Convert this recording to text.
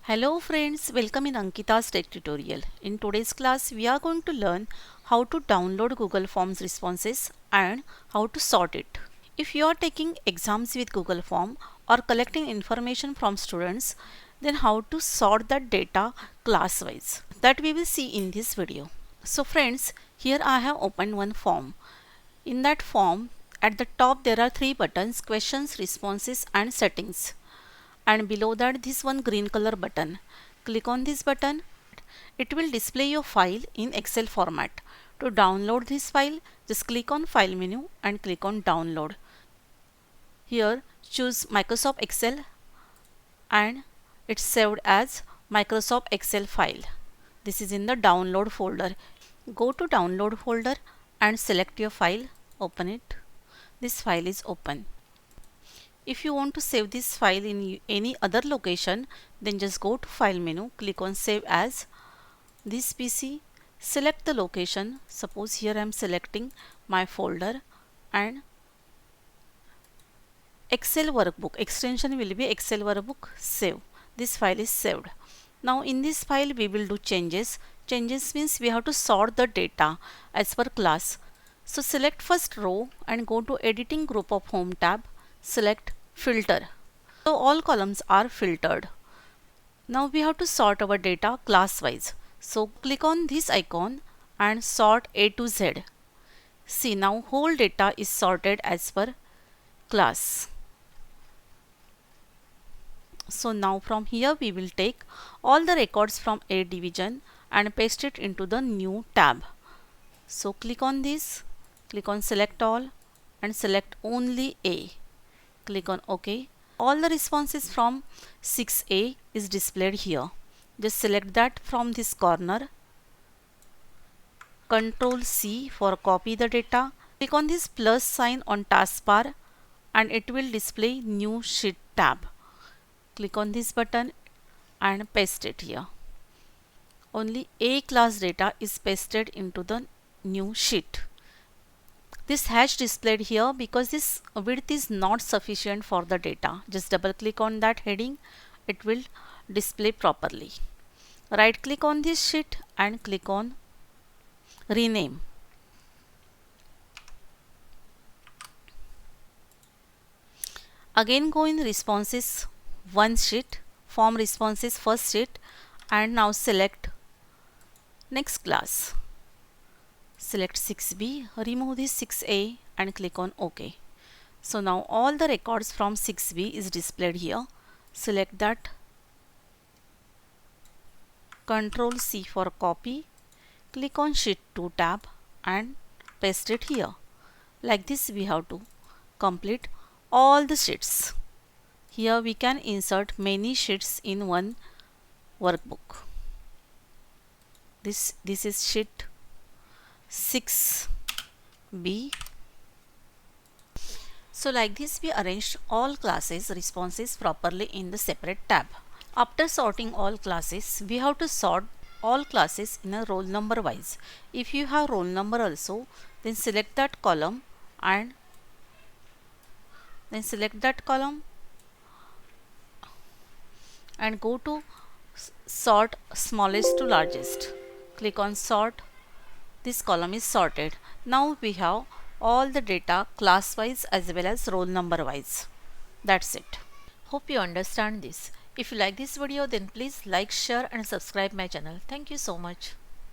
Hello friends, welcome in Ankita's Tech Tutorial. In today's class, we are going to learn how to download Google Forms responses and how to sort it. If you are taking exams with Google Form or collecting information from students, then how to sort that data class-wise. That we will see in this video. So friends, here I have opened one form. In that form, at the top there are three buttons: questions, responses and settings. And below that this one green color button. Click on this button. It will display your file in Excel format. To download this file, just click on File menu and click on Download. Here choose Microsoft Excel and it's saved as Microsoft Excel file. This is in the download folder. Go to download folder and select your file. Open it. This file is open. If you want to save this file in any other location, then just go to File menu, click on Save As. This PC, select the location. Suppose here I am selecting my folder and Excel workbook. Extension will be Excel workbook. Save. This file is saved. Now in this file we will do changes. Changes means we have to sort the data as per class. So select first row and go to Editing Group of Home tab. Select Filter. So all columns are filtered. Now we have to sort our data class wise. So click on this icon and sort A to Z. See, now whole data is sorted as per class. So now from here we will take all the records from A division and paste it into the new tab. So click on this, click on Select All and select only A. Click on OK. All the responses from 6A is displayed here. Just select that from this corner. Ctrl C for copy the data. Click on this plus sign on taskbar and it will display New Sheet tab. Click on this button and paste it here. Only A class data is pasted into the new sheet. This hash displayed here because this width is not sufficient for the data. Just double click on that heading, it will display properly. Right click on this sheet and click on rename. Again go in responses one sheet, form responses first sheet and now select next class. Select 6B, remove this 6A and click on OK. So now all the records from 6B is displayed here. Select that. Ctrl C for copy. Click on Sheet 2 tab and paste it here. Like this we have to complete all the sheets. Here we can insert many sheets in one workbook. This is sheet 6B. So like this we arranged all classes responses properly in the separate tab. After sorting all classes, we have to sort all classes in a roll number wise. If you have roll number also, then select that column and go to sort smallest to largest. Click on sort. This column is sorted. Now we have all the data class wise as well as roll number wise. That's it. Hope you understand this. If you like this video, then please like, share and subscribe my channel. Thank you so much.